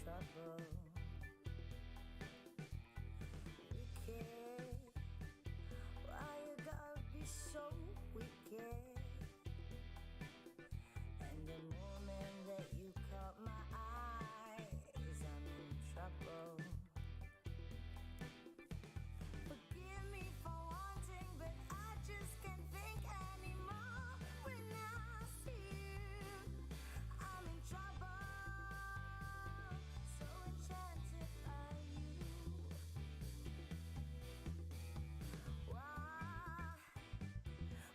trouble. Wicked, why you gotta be so wicked? And the moment that you caught my eyes, I'm in trouble. Forgive me for wanting, but I just can't think anymore. When I see you, I'm in trouble. So enchanted by you.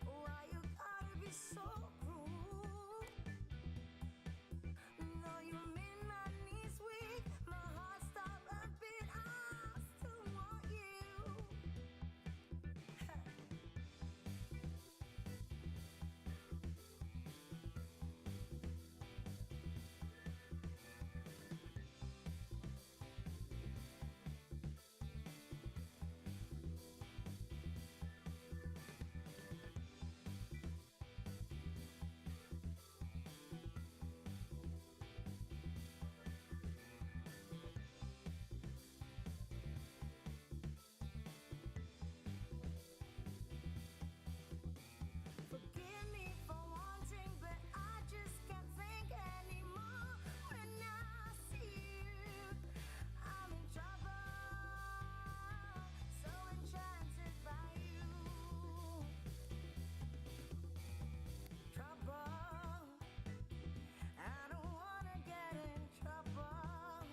Why you gotta be so cruel? No, you made my knees weak, my heart stopped a beat. I still want you. Forgive me for wanting, but I just can't think anymore. When I see you, I'm in trouble. So enchanted by you. Trouble. I don't wanna get in trouble.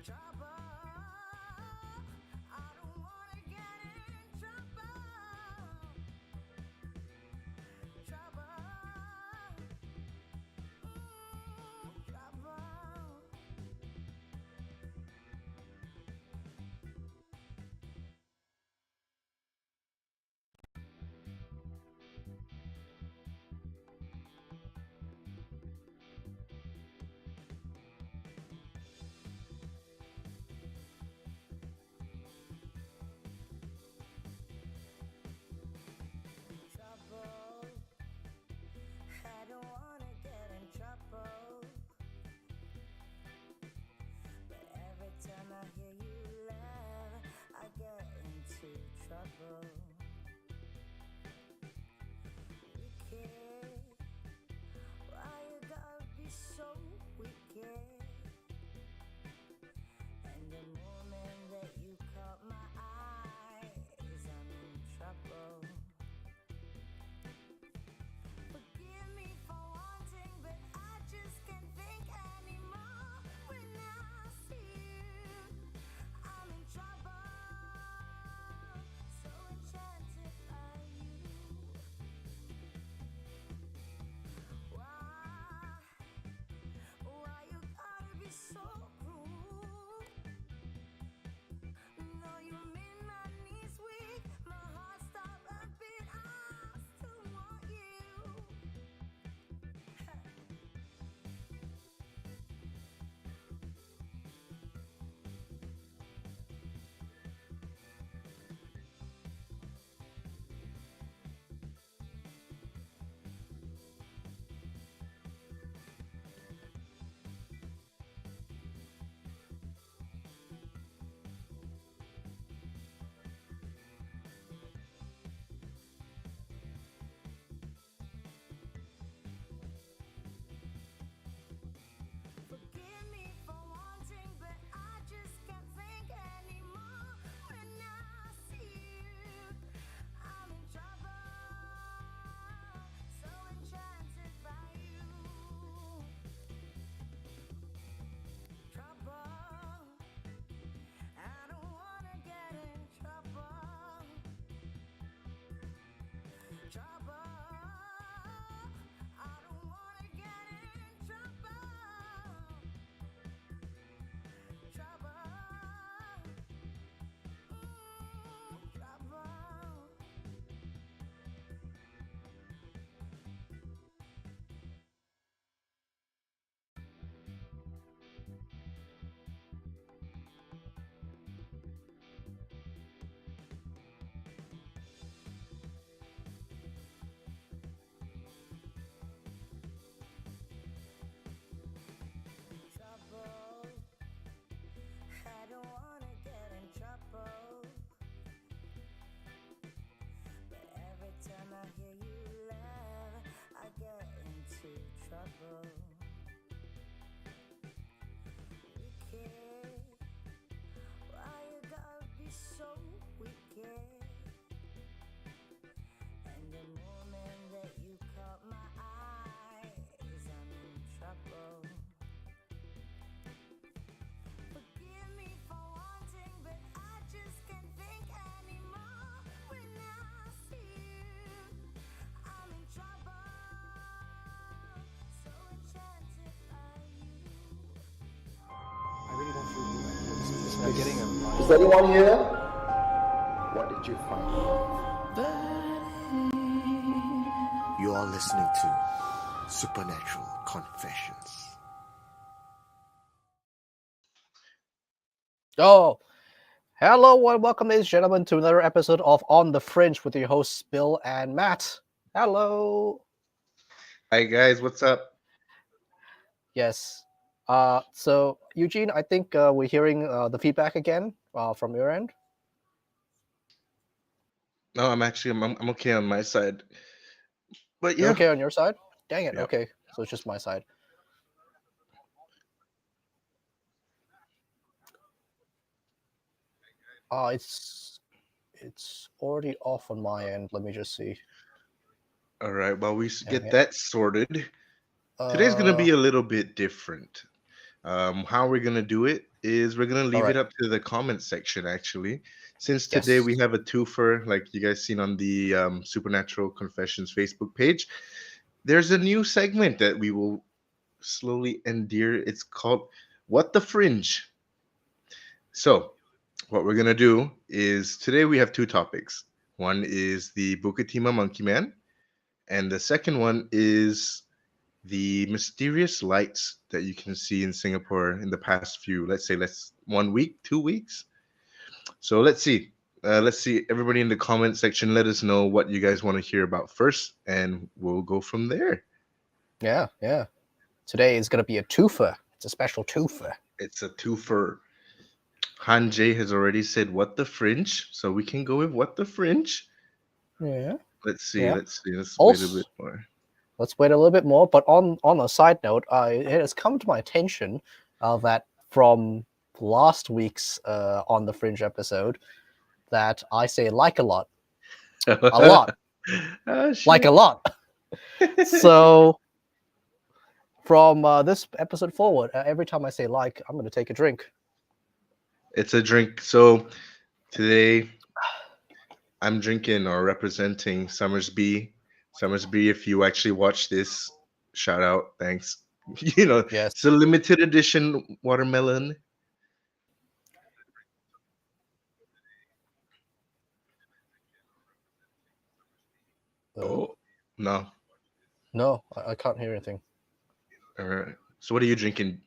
Trouble. I don't wanna get in trouble. Trouble. Trouble. Trouble. I don't wanna get in trouble. But every time I hear you laugh, I get into trouble. Wicked, why you gotta be so wicked? And the moment that you caught my eyes, I'm in trouble. Forgive me for wanting, but I just can't think anymore. When I see you, I'm in trouble. So enchanted. trouble. Wicked, why you gotta be so wicked? And the moment that you caught my eyes, I'm in trouble. Forgive me for wanting, but I just can't think anymore. When I see you, I'm in trouble. So enchanted by you. I really don't feel good. I'm getting a Is anyone here? What did you find? You are listening to Supernatural Confessions. Oh, hello and welcome, ladies and gentlemen, to another episode of On The Fringe with your hosts, Bill and Matt. Hello. Hi guys, what's up? Yes. So Eugene, I think we're hearing the feedback again from your end. No, I'm okay on my side. But You're yeah, okay on your side? Dang it. yeah. Okay, so it's just my side. It's already off on my end. Let me just see. All right, while we Dang get it. that sorted, today's gonna be a little bit different. How we're gonna do it is we're gonna leave right. it up to the comment section actually. Since today we Yes. have a twofer, like you guys seen on the Supernatural Confessions Facebook page, there's a new segment that we will slowly endear. It's called What the Fringe. So what we're gonna do is today we have two topics. One is the Bukit Timah Monkey Man, and the second one is the mysterious lights that you can see in Singapore in the past few, let's 1 week, 2 weeks. So let's see. Let's see. Everybody in the comment section, let us know what you guys want to hear about first, and we'll go from there. Yeah. Today is gonna be a twofer. It's a special twofer. It's a twofer. Han J has already said what the fringe, so we can go with what the fringe. Yeah. Let's see. Yeah. Let's see. Let's wait a Also, bit more. let's wait a little bit more. But on a side note, it has come to my attention that from last week's On The Fringe episode, that I say like a lot. A lot. Oh, Like a shit. lot. So from this episode forward, every time I say like, I'm going to take a drink. It's a drink. So today I'm drinking or representing Summersby. Summersby, if you actually watch this, shout out. Thanks. Yes. It's a limited edition watermelon. Oh, no. No, I can't hear anything. All right. So what are you drinking?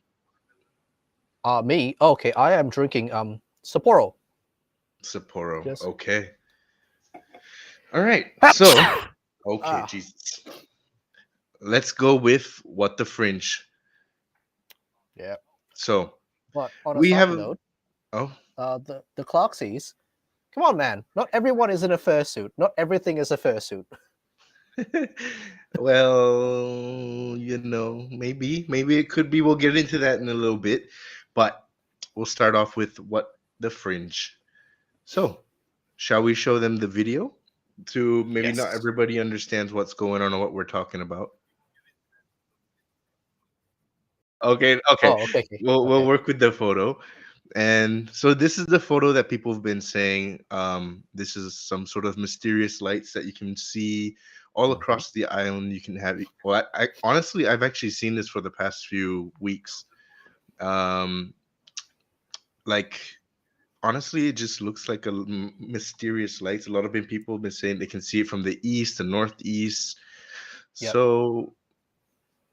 Me? Okay, I am drinking Sapporo. Sapporo. Yes. Okay. All right. So, okay, Ah. Jesus. Let's go with what the fringe. Yeah. So But on a we side have. note, Oh, the Clarksies, come on, man. Not everyone is in a fursuit. Not everything is a fursuit. well, maybe it could be. We'll get into that in a little bit, but we'll start off with what the fringe. So, shall we show them the video? To maybe Yes. not everybody understands what's going on or what we're talking about. Okay. Oh, okay. We'll work with the photo. And so this is the photo that people have been saying. This is some sort of mysterious lights that you can see all across the island. You can have. Well, I honestly, I've actually seen this for the past few weeks. Um, like honestly, it just looks like a mysterious lights. A lot of people have been saying they can see it from the east and northeast. Yep. So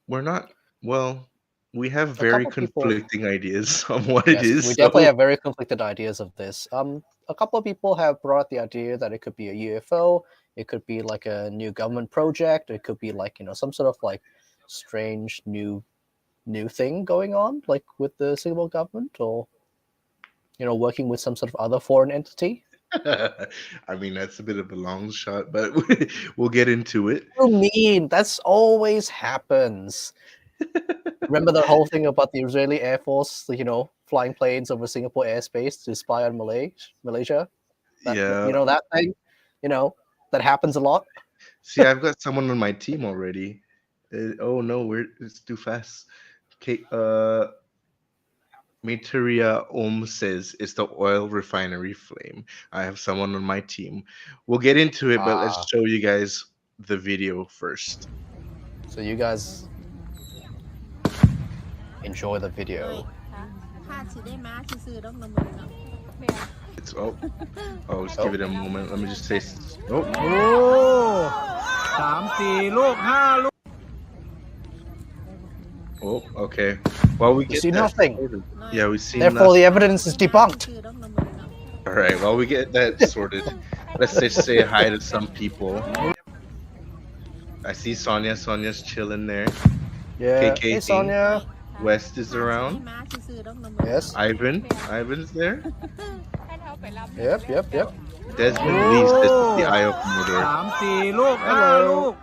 we're not well. We have A very couple people- conflicting ideas on what it Yes, is. we definitely have very conflicted ideas of this. A couple of people have brought the idea that it could be a UFO, it could be like a new government project, it could be like, some sort of like strange new thing going on, like with the Singapore government, or working with some sort of other foreign entity. I mean, that's a bit of a long shot, but we'll get into it. You mean that's always happens. Remember the whole thing about the Israeli Air Force, flying planes over Singapore airspace to spy on Malaysia? Yeah. That thing, that happens a lot. See, I've got someone on my team already. Oh no, it's too fast. Okay, Materia Om says it's the oil refinery flame. I have someone on my team. We'll get into it, but let's Ah, show you guys the video first. so you guys enjoy the video. ถ้าสิได้มาซื่อๆดอกน้ำมันเนาะ It's oh, just give it a moment. Let me just say. Oh, โอ้3-4 ลูก 5 ลูก oh, okay. Well, we You get see that nothing. sorted. Yeah, we see Therefore, nothing. the evidence is debunked. ซื่อๆดอกน้ำมันเนาะ All right. Well, we get that sorted. Let's just say hi to some people. I see Sonia. Sonia's chilling there. Yeah. KK Hey, thing. Sonia. West is ถ้าสิได้ around. มาซื่อๆดอกน้ำมัน Yes. Ivan's there. Yep. Desmond Lee's this is the eye opener. 3-4 ลูก 5 Hello. ลูก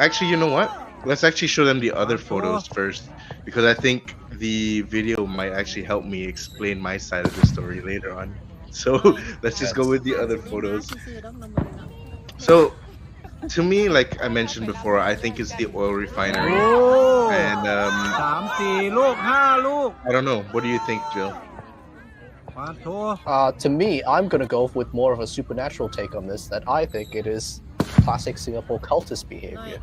Actually, you know what? Let's actually show them the other photos first, because I think the video might actually help me explain my side of the story later on. So let's just go with the other ได้มา photos. ซื่อๆดอกน้ำมันเนาะ So to me, like I mentioned before, I think it's the oil refinery. โอ้ And 3-4 ลูก 5 ลูก I don't know. What do you think, Jill? มาโท To me, I'm gonna go with more of a supernatural take on this. That I think it is classic Singapore cultist behavior.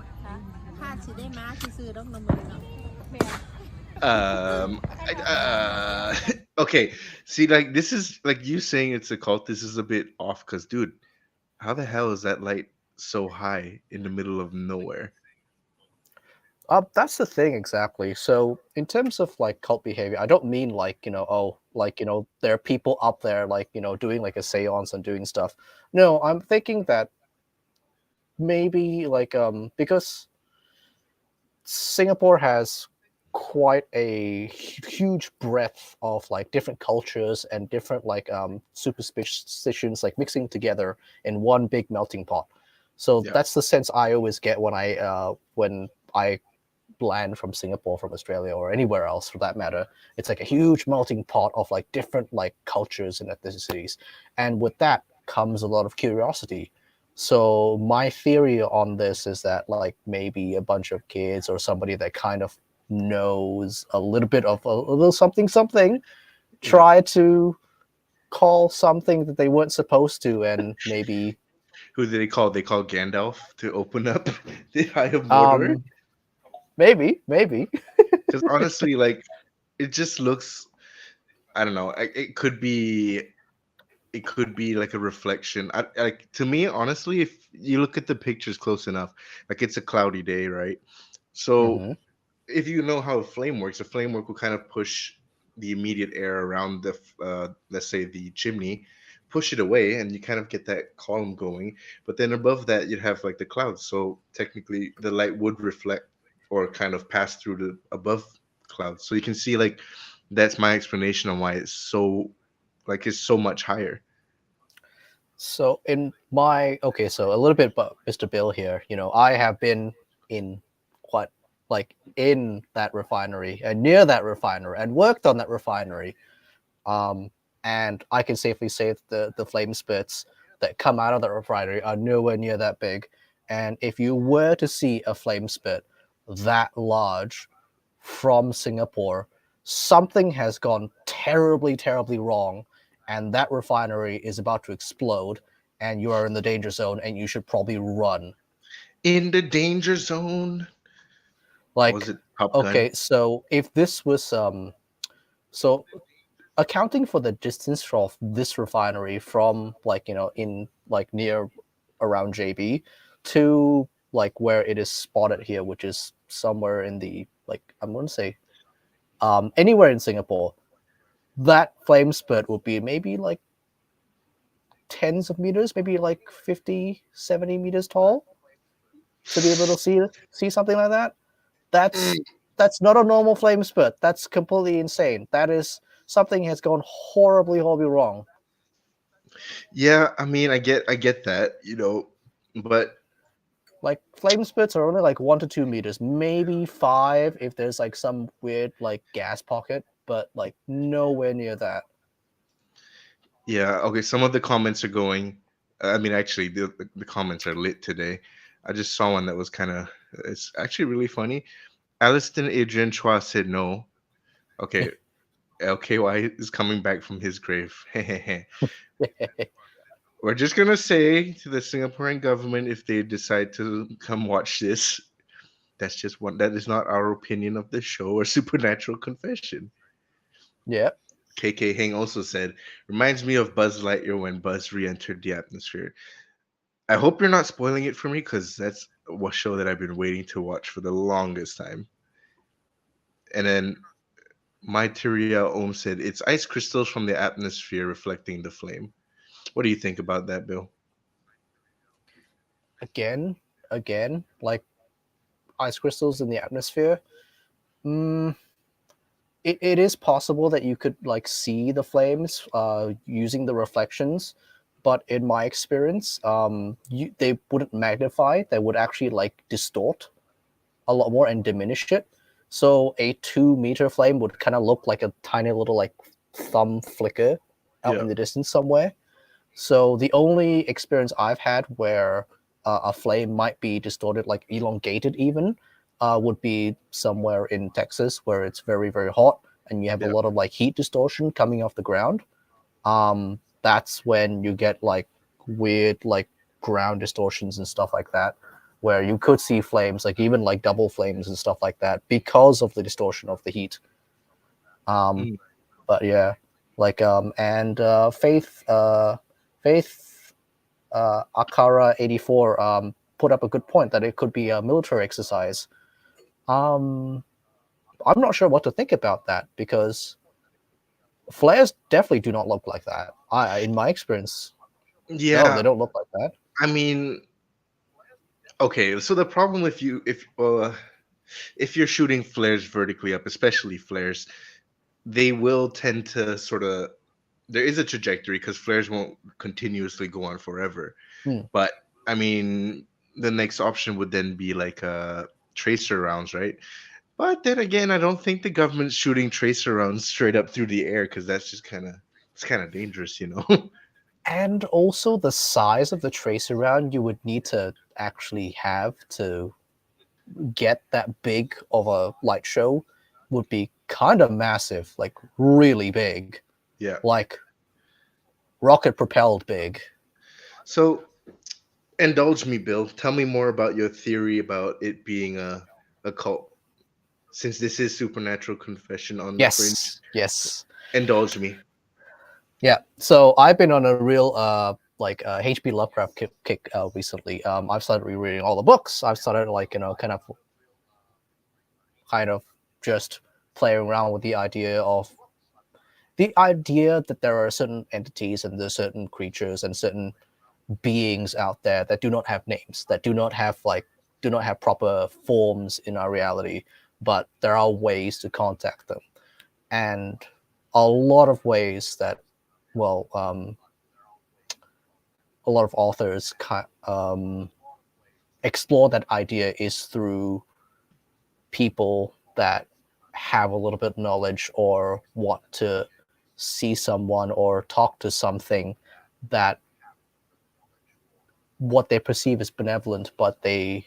ถ้าสิได้มาซื่อๆดอกน้ำมันเนาะ Okay. See, like this is like you saying it's a cult. This is a bit off, because dude, how the hell is that light so high in the middle of nowhere? That's the thing exactly. So in terms of like cult behavior, I don't mean like there are people up there like doing like a séance and doing stuff. No, I'm thinking that maybe like because Singapore has quite a huge breadth of like different cultures and different like superstitions like mixing together in one big melting pot. So Yeah. that's the sense I always get when I land from Singapore, from Australia, or anywhere else for that matter. It's like a huge melting pot of like different like cultures and ethnicities, and with that comes a lot of curiosity. So my theory on this is that like maybe a bunch of kids or somebody that kind of knows a little bit of a little something try to call something that they weren't supposed to, and maybe Who did they call? They called Gandalf to open up the Eye of Mordor. maybe Because honestly, like it just looks. I don't know. It could be like a reflection. Like to me, honestly, if you look at the pictures close enough, like it's a cloudy day, right? So Mhm. if you know how a flame works, a flame work will kind of push the immediate air around let's say the chimney, push it away, and you kind of get that column going. But then above that, you'd have like the clouds. So technically, the light would reflect or kind of pass through the above clouds. So you can see like that's my explanation on why it's so much higher. So so a little bit about Mr. Bill here. I have been in in that refinery and near that refinery and worked on that refinery. And I can safely say that the flame spits that come out of the refinery are nowhere near that big. And if you were to see a flame spit that large from Singapore, something has gone terribly, terribly wrong, and that refinery is about to explode, and you are in the danger zone, and you should probably run. In the danger zone. Like, Was it Top Gun? okay, so if this was so accounting for the distance of this refinery from in near around JB to like where it is spotted here, which is somewhere in the I'm going to say anywhere in Singapore, that flame spurt would be maybe like tens of meters, maybe like 50, 70 meters tall. To be able to see something like that, that's not a normal flame spurt. That's completely insane. That is something has gone horribly, horribly wrong. Yeah, I mean, I get that, but Like flame spits are only like 1 to 2 meters, maybe 5 if there's like some weird like gas pocket, but like nowhere near that. yeah, okay. Some of the comments are going. I mean, actually, the comments are lit today. I just saw one that was kind of. It's actually really funny. Aliston Adrian Chua said no. Okay, LKY is coming back from his grave. We're just gonna say to the Singaporean government, if they decide to come watch this, that's just one. That is not our opinion of the show or supernatural confession. Yeah. KK Heng also said, reminds me of Buzz Lightyear when Buzz re-entered the atmosphere. I hope you're not spoiling it for me because that's a show that I've been waiting to watch for the longest time. And then my Tyria Ohm said, it's ice crystals from the atmosphere reflecting the flame. What do you think about that, Bill? Again, like ice crystals in the atmosphere. Mm, it is possible that you could like see the flames using the reflections, but in my experience, they wouldn't magnify. They would actually like distort a lot more and diminish it. So a 2 meter flame would kind of look like a tiny little like thumb flicker out Yeah. in the distance somewhere. So the only experience I've had where a flame might be distorted, like elongated even, would be somewhere in Texas where it's very, very hot and you have a Yeah. lot of like heat distortion coming off the ground. That's when you get like weird like ground distortions and stuff like that, where you could see flames, like even like double flames and stuff like that because of the distortion of the heat. Mm. But yeah, like and Faith Akara 84 put up a good point that it could be a military exercise. Um, I'm not sure what to think about that because flares definitely do not look like that. In my experience, no, they Yeah. don't look like that. I mean, okay. So the problem with you, if you're shooting flares vertically up, especially flares, they will tend to sort of. There is a trajectory because flares won't continuously go on forever. Hmm. But I mean, the next option would then be like tracer rounds, right? But then again, I don't think the government's shooting tracer rounds straight up through the air because that's just kind of dangerous. And also the size of the tracer round you would need to actually have to get that big of a light show would be kind of massive, like really big, Yeah. like rocket propelled big. So indulge me, Bill. Tell me more about your theory about it being a cult. Since this is supernatural confession on the fringe, Yes. indulge me. Yeah. So I've been on a real like HP Lovecraft kick recently. I've started rereading all the books. I've started like kind of just playing around with the idea that there are certain entities and there's certain creatures and certain beings out there that do not have names, that do not have proper forms in our reality, but there are ways to contact them, and a lot of ways that, well, a lot of authors explore that idea is through people that have a little bit of knowledge or want to see someone or talk to something that what they perceive as benevolent, but they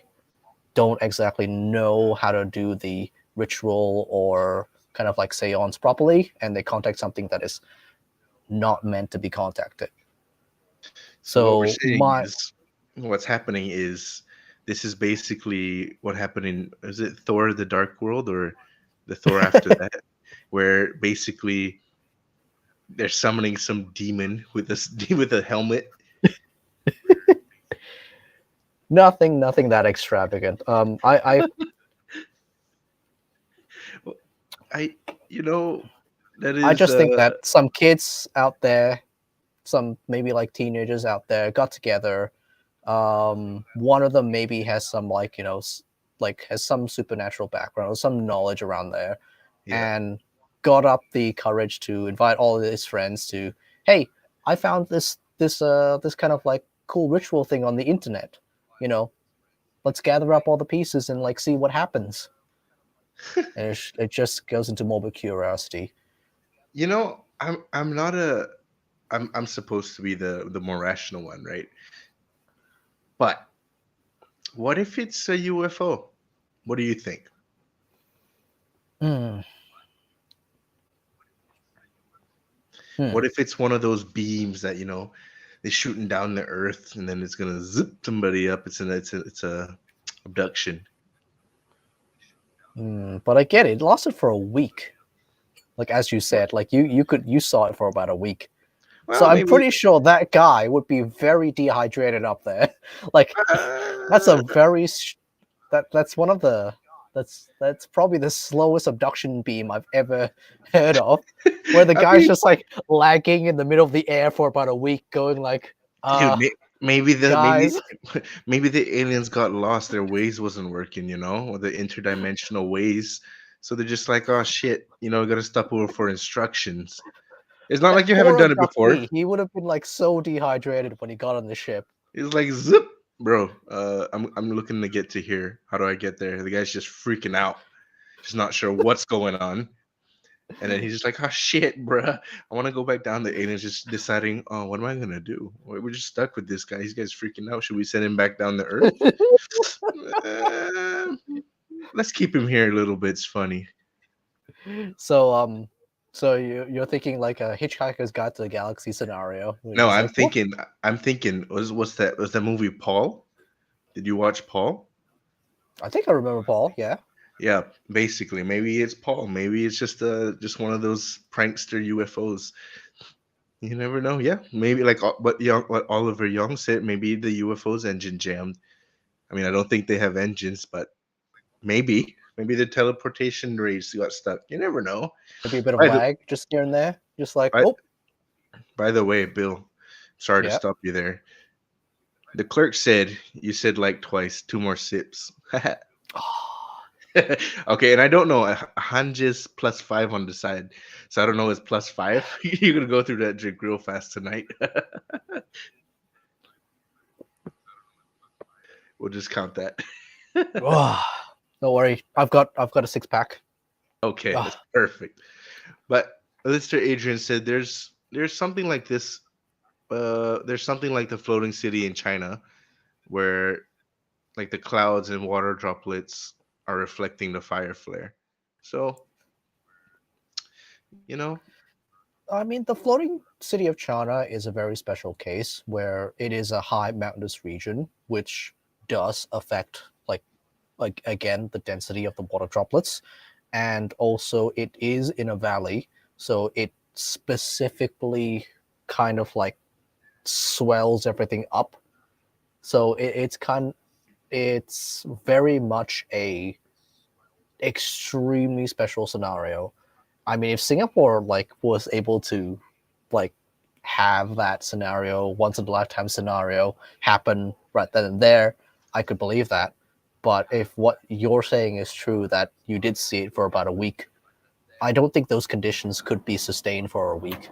don't exactly know how to do the ritual or kind of like seance properly, and they contact something that is not meant to be contacted. So what we're So saying my is, what's happening is, this is basically what happened in, is it Thor: The Dark World or the Thor after that, where basically they're summoning some demon with this with a helmet. nothing that extravagant. I, you know, that I is just think that some kids out there, some maybe like teenagers out there, got together. One of them maybe has some like like has some supernatural background or some knowledge around there, yeah. and got up the courage to invite all of his friends to, hey, I found this this kind of like cool ritual thing on the internet. You know, let's gather up all the pieces and like see what happens. And it just goes into morbid curiosity. You know, I'm not a I'm supposed to be the more rational one, right? But what if it's a UFO? What do you think? Hmm. What if it's one of those beams that they're shooting down the Earth and then it's gonna zip somebody up? It's a abduction. But I get it. It lasted for a week. Like as you said, like you saw it for about a week. So Well, I'm maybe. pretty sure that guy would be very dehydrated up there. Like that's a very that's one of the that's probably the slowest abduction beam I've ever heard of, where the I guy's mean, just like lagging in the middle of the air for about a week, going like, dude, maybe the maybe guys. maybe the aliens got lost. Their ways wasn't working, or the interdimensional ways. So they're just like, oh shit, got to stop over for instructions. It's not That like you haven't poor done it before. abductee, he would have been like so dehydrated when he got on the ship. It's like zip, bro. I'm looking to get to here. How do I get there? The guy's just freaking out, just not sure what's going on. And then he's just like, oh shit, bruh. I want to go back down. The alien's just deciding, oh, what am I gonna do? We're just stuck with this guy. This guy's freaking out. Should we send him back down to Earth? Uh, let's keep him here a little bit. It's funny. So so you're thinking like a Hitchhiker's Guide to the Galaxy scenario. Which No, is I'm like, what? thinking. I'm thinking. Was that movie Paul? Did you watch Paul? I think I remember Paul. Yeah. Yeah, basically, maybe it's Paul. Maybe it's just one of those prankster UFOs. You never know. Yeah, maybe like what Oliver Young said. Maybe the UFO's engine jammed. I mean, I don't think they have engines, but maybe the teleportation rays got stuck. You never know. Maybe a bit of By the lag just here and there. Just like, by, oh, by the way, Bill, sorry to yeah. stop you there. The clerk said you said like twice. 2 more sips. Okay, and I don't know. Hanjes plus 5 on the side, so I don't know. It's plus 5. You're gonna go through that drink real fast tonight. We'll just count that. Oh, don't worry. I've got a 6-pack. Okay, Ah. that's perfect. But Mr. Adrian said there's something like this. There's something like the floating city in China, where like the clouds and water droplets are reflecting the fire flare. So you know, I mean, the floating city of China is a very special case where it is a high mountainous region, which does affect like again the density of the water droplets, and also it is in a valley, so it specifically kind of like swells everything up. So it's very much a extremely special scenario. I mean, if Singapore like was able to like have that scenario, once in a lifetime scenario, happen right then and there, I could believe that. But if what you're saying is true, that you did see it for about a week, I don't think those conditions could be sustained for a week.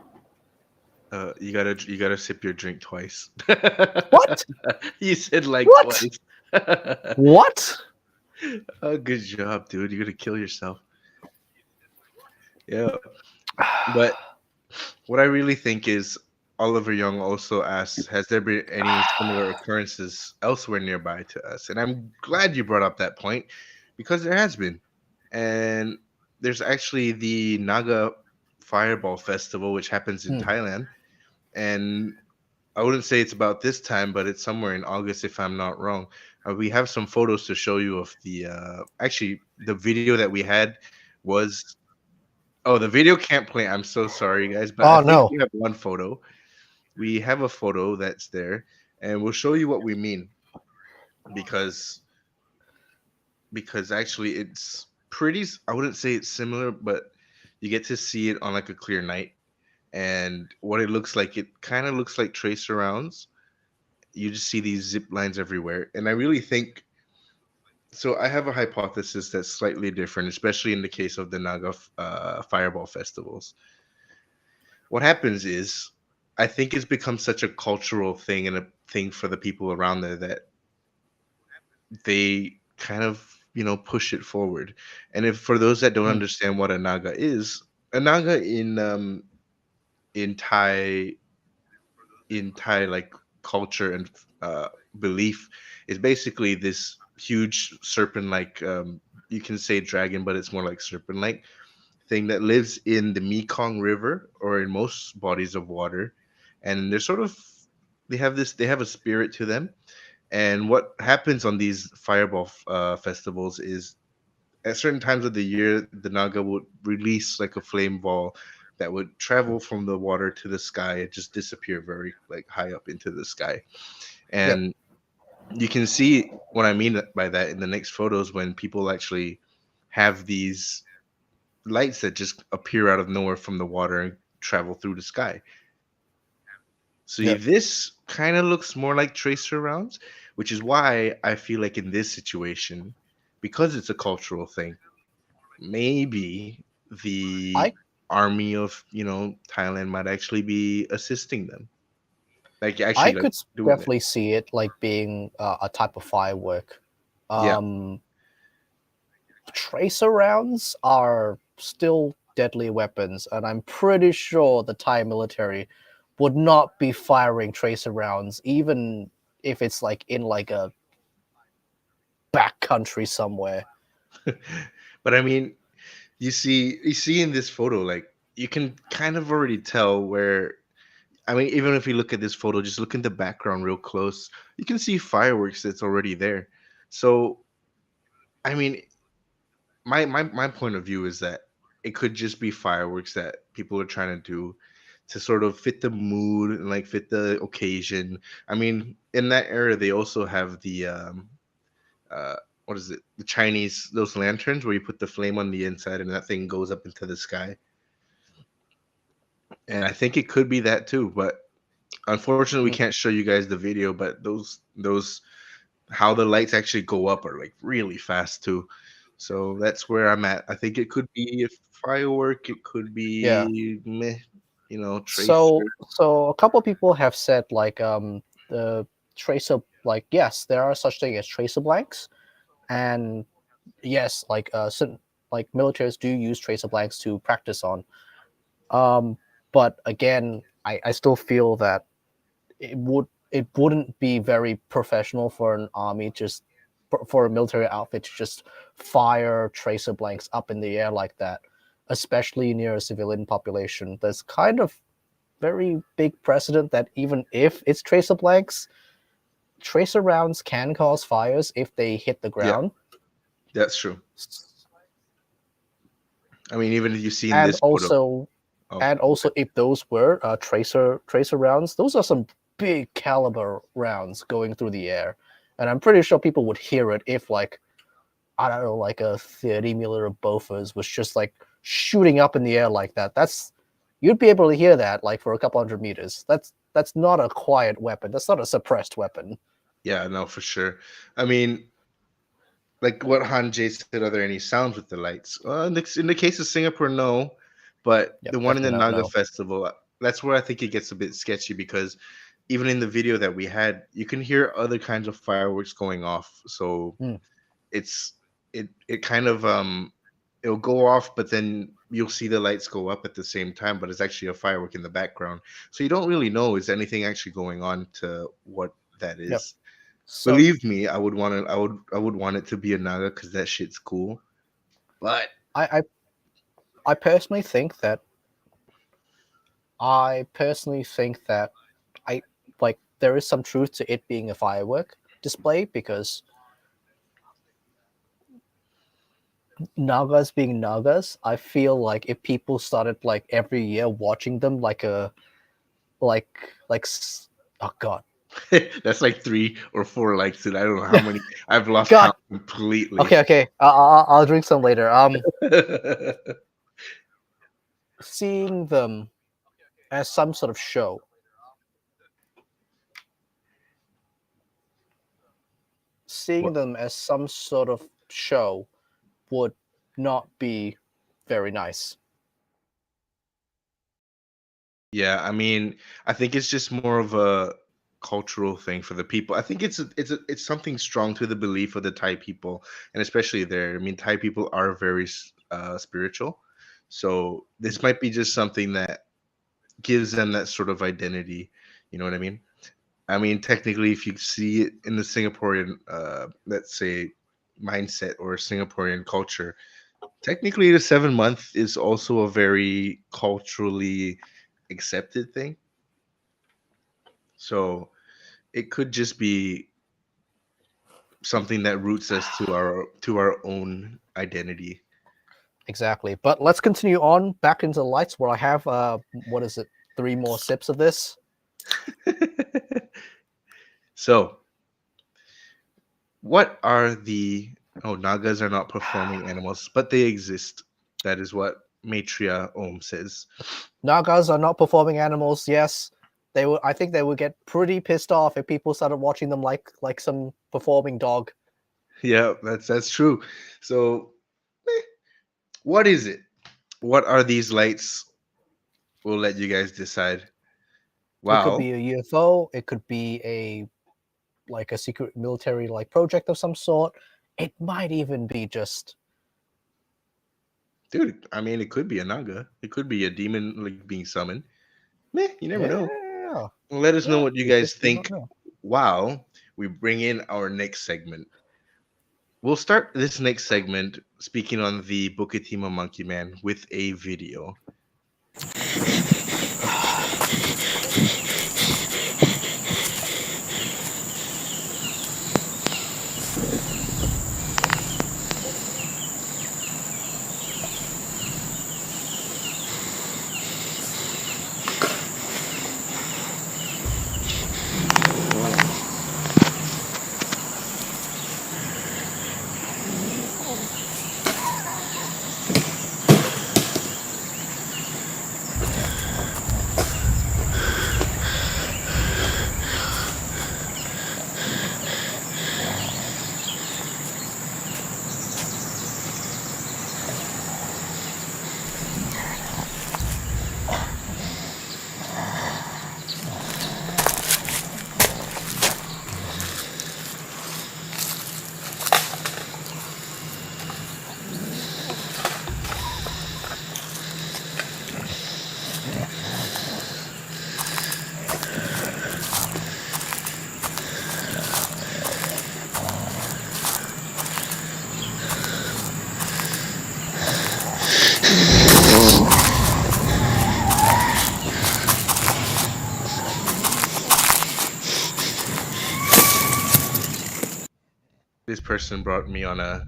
you gotta sip your drink twice. What? You said like What? twice. What? Oh, good job, dude. You're gonna kill yourself. Yeah, but what I really think is Oliver Young also asks, has there been any similar occurrences elsewhere nearby to us? And I'm glad you brought up that point because there has been. And there's actually the Naga Fireball Festival, which happens in Hmm. Thailand. And I wouldn't say it's about this time, but it's somewhere in August, if I'm not wrong. We have some photos to show you of the actually the video that we had was. Oh, the video can't play. I'm so sorry, guys, but I Oh think no. we have one photo. We have a photo that's there, and we'll show you what we mean because actually it's pretty. I wouldn't say it's similar, but you get to see it on like a clear night, and what it looks like, it kind of looks like tracer rounds. You just see these zip lines everywhere, and I really think. So I have a hypothesis that's slightly different, especially in the case of the Naga Fireball festivals. What happens is I think it's become such a cultural thing and a thing for the people around there that they kind of push it forward. And if for those that don't Mm. understand what a naga in Thai like culture and uh, belief is basically this huge serpent like you can say dragon, but it's more like serpent like thing that lives in the Mekong River or in most bodies of water, and they're sort of they have a spirit to them. And what happens on these fireball festivals is at certain times of the year, the Naga would release like a flame ball that would travel from the water to the sky and just disappear very like high up into the sky. Yep. And you can see what I mean by that in the next photos when people actually have these lights that just appear out of nowhere from the water and travel through the sky. See, Yep. this kind of looks more like tracer rounds, which is why I feel like in this situation, because it's a cultural thing, maybe the I army of Thailand might actually be assisting them, like I actually like could doing it. definitely see it like being a type of firework. Yeah, Um, Tracer rounds are still deadly weapons, and I'm pretty sure the Thai military would not be firing tracer rounds, even if it's like in like a back country somewhere. but I mean, you see in this photo, like you can kind of already tell where. I mean, even if you look at this photo, just look in the background real close, you can see fireworks that's already there. So, I mean, my point of view is that it could just be fireworks that people are trying to do to sort of fit the mood and like fit the occasion. I mean, in that era, they also have the uh, what is it? The Chinese those lanterns where you put the flame on the inside and that thing goes up into the sky. And I think it could be that too, but unfortunately, we Mm. can't show you guys the video. But those how the lights actually go up are like really fast too. So that's where I'm at. I think it could be a firework. It could Yeah. be meh, So tracer. so a couple people have said like the tracer, like, yes, there are such thing as tracer blanks, and yes, like certain like militaries do use tracer blanks to practice on. Um, but again, I still feel that it wouldn't be very professional for an army just for a military outfit to just fire tracer blanks up in the air like that, especially near a civilian population. There's kind of very big precedent that even if it's tracer blanks, tracer rounds can cause fires if they hit the Yeah, ground. that's true. I mean, even if you see in And this photo. also Oh, and also if those were tracer rounds, those are some big caliber rounds going through the air, and I'm pretty sure people would hear it if, like, I don't know, like a 30 millimeter Bofors was just like shooting up in the air like that. That's You'd be able to hear that like for a couple hundred meters. That's not a quiet weapon. That's not a suppressed weapon. yeah, no, for sure. I mean, like what Han Jay said, are there any sounds with the lights? In the case of Singapore, no. But Yep, the one in the definitely not. Naga No. Festival, that's where I think it gets a bit sketchy because even in the video that we had, you can hear other kinds of fireworks going off. So Hmm. it's it kind of it'll go off, but then you'll see the lights go up at the same time, but it's actually a firework in the background. So you don't really know is anything actually going on to what that Yep. is. So Believe me, I would want it to be a Naga because that shit's cool. But I I, I personally think that I personally think that I like there is some truth to it being a firework display, because Nagas being Nagas, I feel like if people started like every year watching them like a like like oh god. that's like 3 or 4 likes, and I don't know how many. I've lost God. count completely. Okay. I'll drink some later. Seeing them as some sort of show, seeing What? them as some sort of show would not be very nice. Yeah, I mean, I think it's just more of a cultural thing for the people. I think it's something strong to the belief of the Thai people, and especially there. I mean, Thai people are very spiritual, so this might be just something that gives them that sort of identity. You know what I mean? I mean, technically, if you see it in the Singaporean, let's say, mindset or Singaporean culture, technically the 7 month is also a very culturally accepted thing. So it could just be something that roots us to our own identity. Exactly. But let's continue on back into the lights where I have what is it, 3 more sips of this. So, what are the Nagas are not performing animals, but they exist. That is what Maitreya Om says. Nagas are not performing animals. Yes, they will. I think they would get pretty pissed off if people started watching them like some performing dog. Yeah, that's true. So, what is it? What are these lights? We'll let you guys decide. It could Wow. be a UFO. It could be a secret military project of some sort. It might even be just Dude, I mean, it could be a Naga. It could be a demon like being summoned. Meh, you never know. yeah. Let us know Yeah, what you you guys just do not think know. while we bring in our next segment. We'll start this next segment speaking on the Bukit Timah Monkey Man with a video. This person brought me on a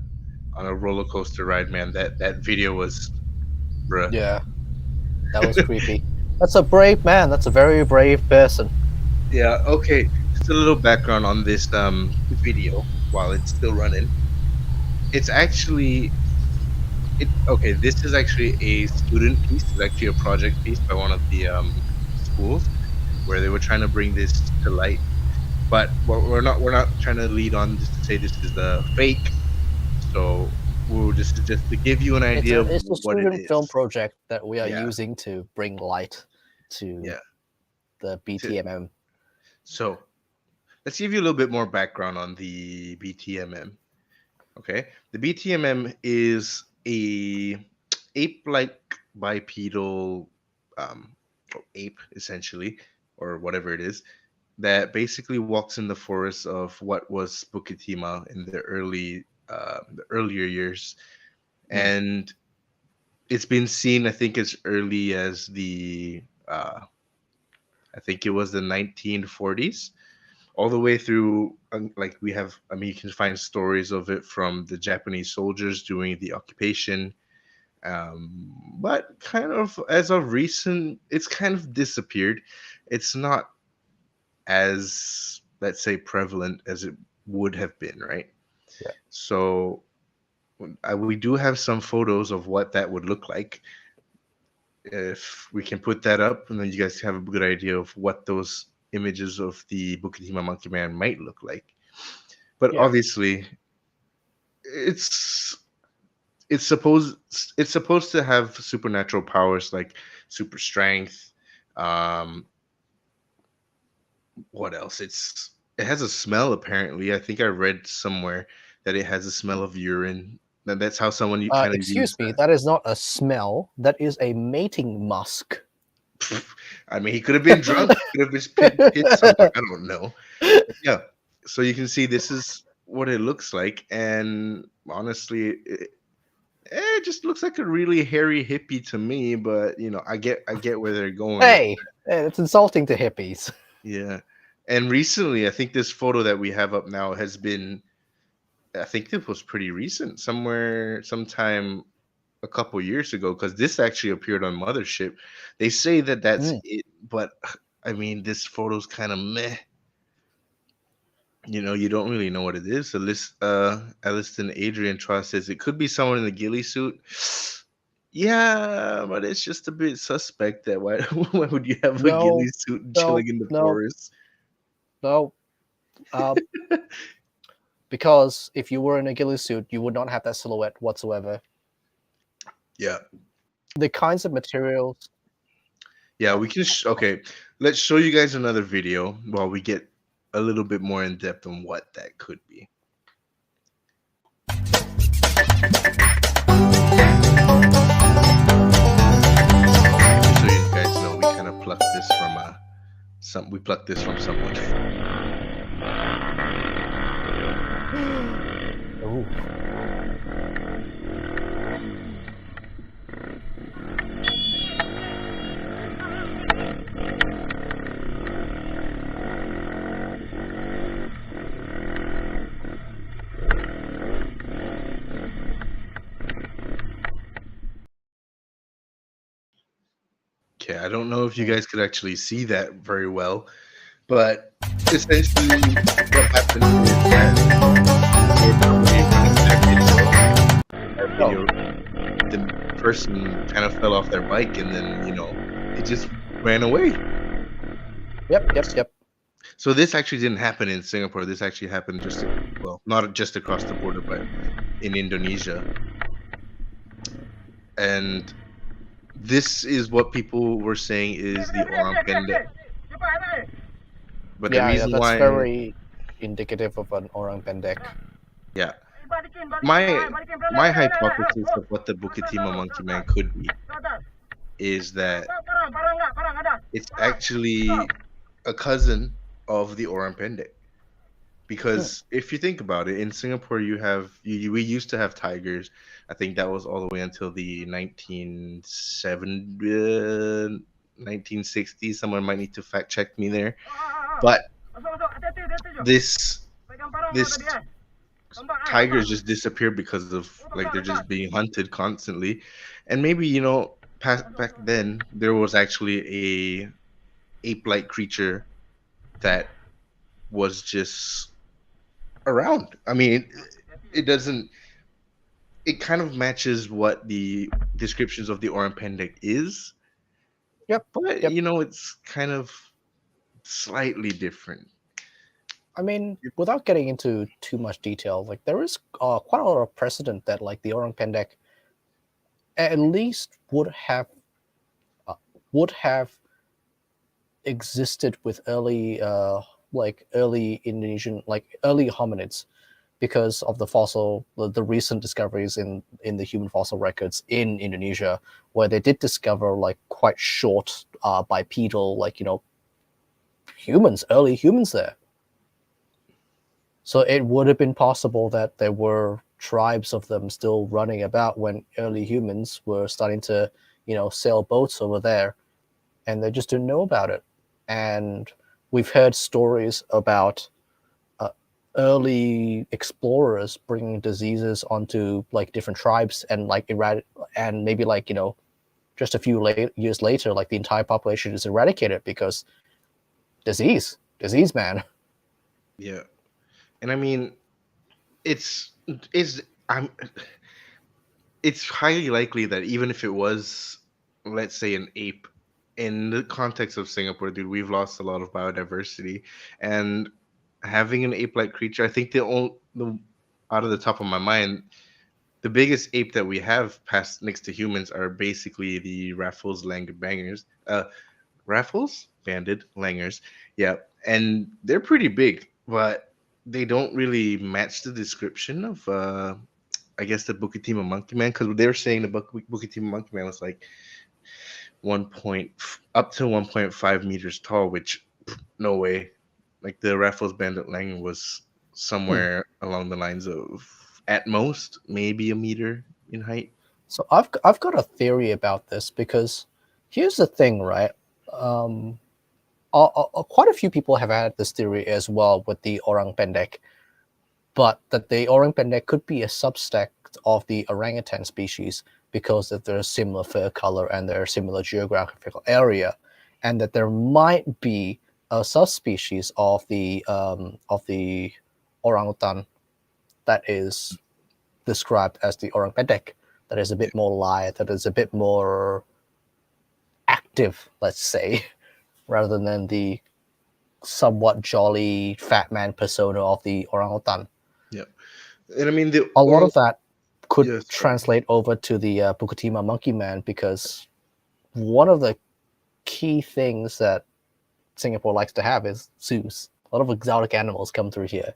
roller coaster ride, man. That video was bruh. Yeah, that was creepy. That's a brave man. That's a very brave person. Yeah, okay. Just a little background on this video while it's still running. It's actually it okay, this is actually a student piece. It's actually a project piece by one of the schools where they were trying to bring this to light. But we're not trying to lead on just to say this is the fake. So we'll just to give you an idea of It's a what it student film is. project that we are Yeah, using to bring light to yeah. the To- BTMM. So let's give you a little bit more background on the BTMM. Okay, the BTMM is a ape-like bipedal ape, essentially, or whatever it is, that basically walks in the forest of what was Bukit Timah in the earlier years, Mm. and it's been seen, I think, as early as I think it was the 1940s, all the way through. Like we have, I mean, you can find stories of it from the Japanese soldiers during the occupation. But kind of as of recent, it's kind of disappeared. It's not as, let's say, prevalent as it would have been, right? Yeah. So we do have some photos of what that would look like. If we can put that up, and then you guys have a good idea of what those images of the Bukit Timah Monkey Man might look like. But Yeah. obviously, it's it's supposed it's supposed to have supernatural powers like super strength, Um, what else? It has a smell apparently. I think I read somewhere that it has a smell of urine. And that's how someone kind of Excuse used me, that. that is not a smell. That is a mating musk. I mean, he could have been drunk. He could have just hit something. I don't know. Yeah. So you can see this is what it looks like, and honestly, it just looks like a really hairy hippie to me. But I get where they're going with. Hey, it's insulting to hippies. Yeah. And recently, I think this photo that we have up now has been. I think this was pretty recent, sometime a couple years ago, because this actually appeared on Mothership. They say that that's Mm. it, but I mean, this photo's kind of meh. You don't really know what it is. Aliston Adrian Trust says it could be someone in a ghillie suit. Yeah, but it's just a bit suspect that why would you have a No, ghillie suit no, chilling in the no, forest? no. Because if you were in a ghillie suit, you would not have that silhouette whatsoever. Yeah, The kinds of materials. yeah, we can. Okay, let's show you guys another video while we get a little bit more in depth on what that could be. So you guys know we kind of plucked this from we plucked this from someone. Ooh. Okay, I don't know if you guys could actually see that very well, but essentially what happened is that the person kind of fell off their bike and then it just ran away. Yep. So this actually didn't happen in Singapore. This actually happened not just across the border, but in Indonesia. And this is what people were saying is the orang pendek. But the Yeah, reason that's why, very indicative of an orang pendek. yeah, my hypothesis of what the Bukit Timah monkey man could be is that it's actually a cousin of the orang pendek. Because if you think about it, in Singapore, we used to have tigers. I think that was all the way until the 1960s. Someone might need to fact check me there. But this tigers just disappeared because of they're just being hunted constantly. And maybe, back then there was actually a ape-like creature that was just around. I mean, it doesn't. It kind of matches what the descriptions of the orang pendek is, Yep. but Yep. it's kind of slightly different. I mean, without getting into too much detail, there is quite a lot of precedent that the orang pendek at least would have existed with early Indonesian early hominids, because of the recent discoveries in the human fossil records in Indonesia, where they did discover quite short bipedal early humans there. So it would have been possible that there were tribes of them still running about when early humans were starting to sail boats over there, and they just didn't know about it. And we've heard stories about early explorers bringing diseases onto different tribes, and and maybe just a few years later, the entire population is eradicated because disease, man. Yeah, and I mean, it's highly likely that even if it was, let's say, an ape, in the context of Singapore, dude, we've lost a lot of biodiversity, and having an ape-like creature, I think the out of the top of my mind, the biggest ape that we have passed next to humans are basically the Raffles Langbangers. Raffles, banded, langurs. Yeah, and they're pretty big, but they don't really match the description of I guess the Bukit Timah monkey man, because they were saying the Bukit Timah monkey man was like up to 1.5 meters tall, which no way. Like the Raffles banded langur was Hmm. somewhere along the lines of at most maybe a meter in height. So I've got a theory about this because here's the thing, right? Um, quite a few people have had this theory as well with the orang pendek, but that the orang pendek could be a subsect of the orangutan species because that they're similar fur color and they're similar geographical area, and that there might be a subspecies of the orangutan that is described as the orang pendek, that is a bit more lithe, that is a bit more active, let's say, rather than the somewhat jolly fat man persona of the orangutan. Yeah, and I mean the A lot orang. of that could Yes, translate over to the Bukit Timah monkey man, because one of the key things that Singapore likes to have is zoos. A lot of exotic animals come through here,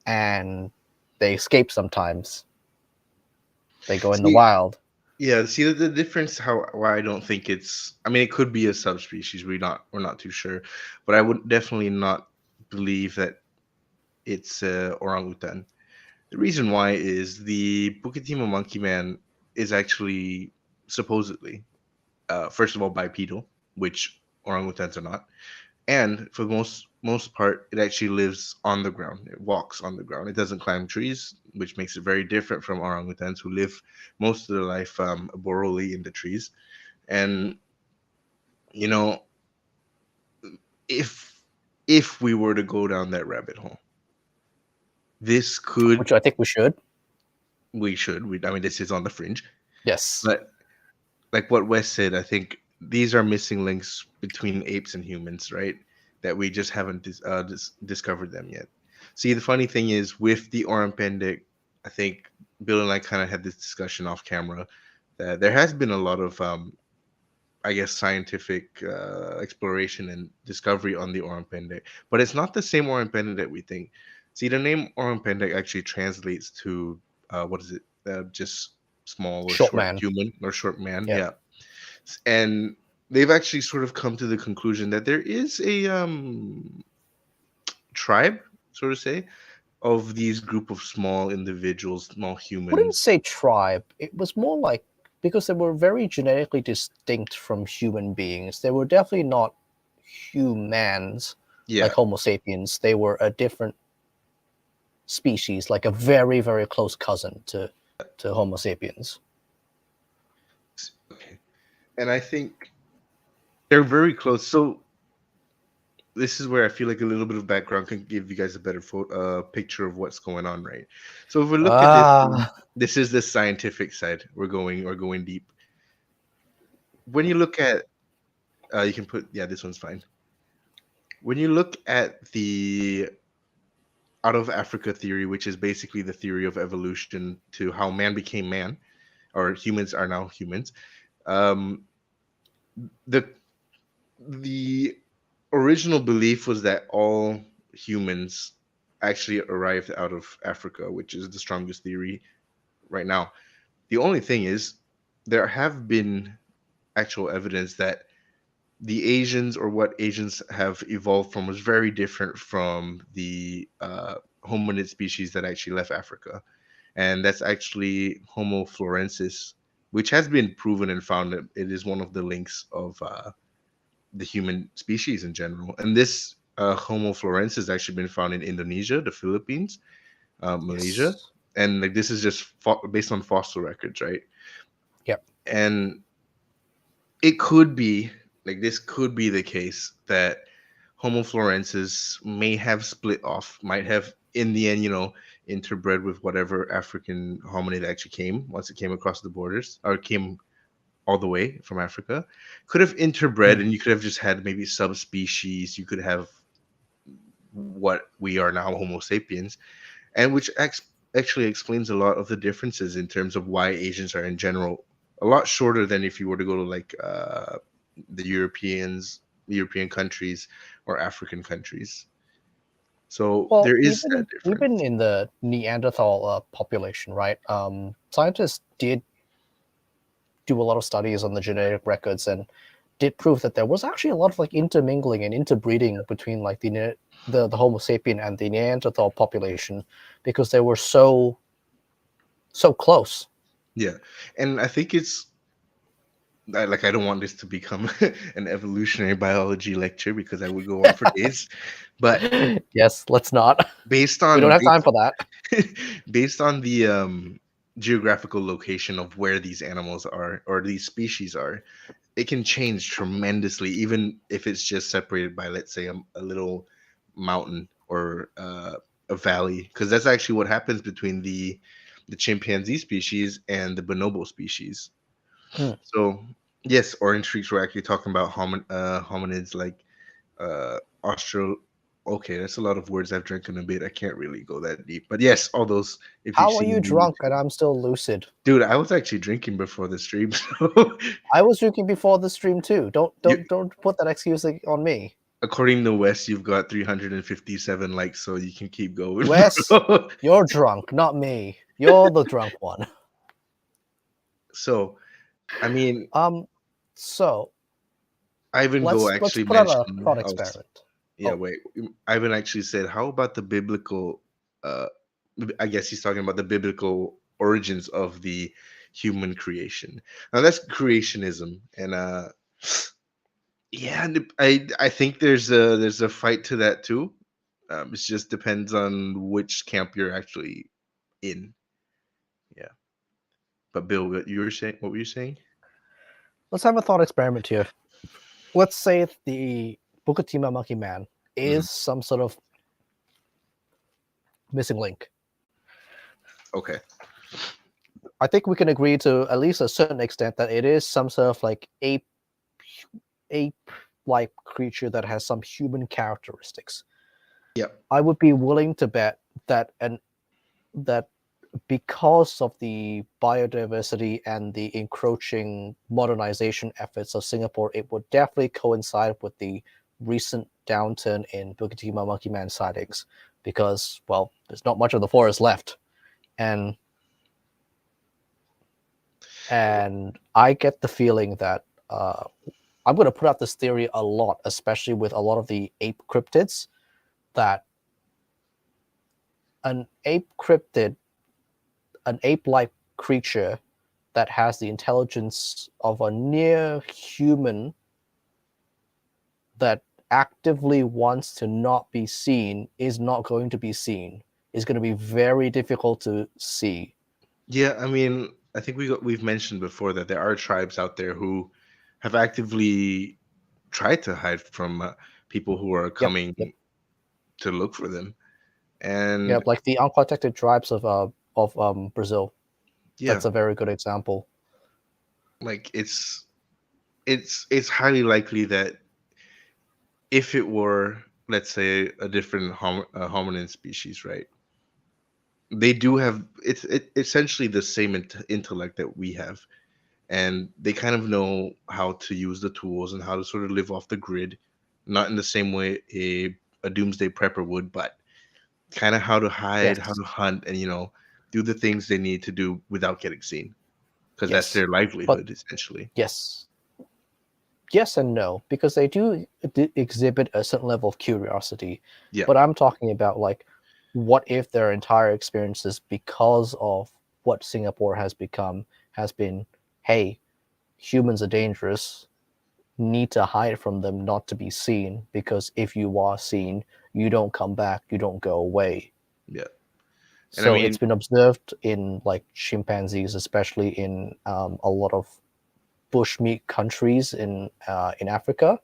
and they escape sometimes. They go in the see, wild. yeah, see the difference. How why I don't think it's. I mean, it could be a subspecies. We're not too sure, but I would definitely not believe that it's orangutan. The reason why is the Bukit Timah monkey man is actually supposedly, first of all, bipedal, which orangutans are not, and for the most part, it actually lives on the ground. It walks on the ground. It doesn't climb trees, which makes it very different from orangutans who live most of their life arboreally in the trees. And you know, if we were to go down that rabbit hole, this could Which I think we should. we should. I mean, this is on the fringe, Yes. but like what Wes said, I think these are missing links between apes and humans, right? That we just haven't discovered them yet. See, the funny thing is with the Orang Pendek, I think Bill and I kind of had this discussion off camera that there has been a lot of, I guess, scientific exploration and discovery on the Orang Pendek, but it's not the same Orang Pendek that we think. See, the name Orang Pendek actually translates to what is it? Just small or Short short man. human or short man. Yeah. Yeah, and they've actually sort of come to the conclusion that there is a tribe, so to say, of these group of small individuals, small Wouldn't humans. say tribe. It was more like, because they were very genetically distinct from human beings. They were definitely not humans Yeah, like Homo sapiens. They were a different species, like a very, very close cousin to Homo sapiens. okay. And I think they're very close. So this is where I feel like a little bit of background can give you guys a better picture of what's going on, right? So if we look at this, Ah, this is the scientific side. We're going deep. When you look at, you can put, yeah, this one's fine. When you look at the out of Africa theory, which is basically the theory of evolution to how man became man, or humans are now humans. Um, the the original belief was that all humans actually arrived out of Africa, which is the strongest theory right now. The only thing is, there have been actual evidence that the Asians or what Asians have evolved from was very different from the hominid species that actually left Africa. And that's actually Homo florensis, which has been proven and found that it is one of the links of the human species in general. And this Homo florensis has actually been found in Indonesia, the Philippines, Malaysia, yes. and like this is just based on fossil records, right? Yep. And it could be like this could be the case that Homo florensis may have split off, might have in the end, interbred with whatever African hominid actually came once it came across the borders or came all the way from Africa. Could have interbred, Mm. and you could have just had maybe subspecies. You could have what we are now, Homo sapiens, and which actually explains a lot of the differences in terms of why Asians are in general a lot shorter than if you were to go to like the European countries, or African countries. So Well, there is that even difference. in the Neanderthal population, right? Scientists did do a lot of studies on the genetic records and did prove that there was actually a lot of like intermingling and interbreeding between like the Homo sapien and the Neanderthal population because they were so close. Yeah, and I think it's like I don't want this to become an evolutionary biology lecture because I would go on for days. But Yes, let's not. based We don't on have time for that. based on the geographical location of where these animals are or these species are, it can change tremendously, even if it's just separated by, let's say, a little mountain or a valley, because that's actually what happens between the chimpanzee species and the bonobo species. Hmm. So yes, Orange Streets were actually talking about hominids like Austral. Okay, that's a lot of words I've drinking a bit. I can't really go that deep, but yes, all those. If you've How are seen you the drunk YouTube, and I'm still lucid? dude, I was actually drinking before the stream, so I was drinking before the stream too. Don't you, don't don't put that excuse on me. according to Wes, you've got 357 likes, so you can keep going, Wes, bro. you're drunk, not me. You're the drunk one. So, I mean, So Ivan Go let's actually put out a mentioned. thought experiment. Yeah, Oh, wait. Ivan actually said, "How about the biblical?" Uh, I guess he's talking about the biblical origins of the human creation. Now that's creationism, and yeah, and I think there's a fight to that too. It just depends on which camp you're actually in. Yeah, but Bill, what were you saying? let's have a thought experiment here. Let's say the Bukit Timah monkey man Mhm. is some sort of missing link. Okay. I think we can agree to at least a certain extent that it is some sort of like ape-like creature that has some human characteristics. Yep. I would be willing to bet that that because of the biodiversity and the encroaching modernization efforts of Singapore, it would definitely coincide with the recent downturn in Bukit Timah monkey man sightings because, well, there's not much of the forest left. And I get the feeling that I'm going to put out this theory a lot, especially with a lot of the ape cryptids, that an ape cryptid, an ape-like creature that has the intelligence of a near human that actively wants to not be seen is not going to be seen. Is going to be very difficult to see. Yeah, I mean, I think we've mentioned before that there are tribes out there who have actively tried to hide from people who are Yep, coming yep, to look for them. And yep. Like the unprotected tribes of Brazil. yeah, That's a very good example. like it's highly likely that if it were, let's say, a different hominin species, right? They do have essentially the same intellect that we have, and they kind of know how to use the tools and how to sort of live off the grid, not in the same way a doomsday prepper would, but kind of how to hide, how Yes, to hunt, and do the things they need to do without getting seen, because that's yes, their but livelihood essentially. yes, yes and no, because they do exhibit a certain level of curiosity. Yeah, But I'm talking about like, what if their entire experiences, because of what Singapore has become, has been, hey, humans are dangerous, need to hide from them, not to be seen, because if you are seen, you don't come back, you don't go away. yeah, and I So mean, it's been observed in like chimpanzees, especially in a lot of bushmeat countries in Africa,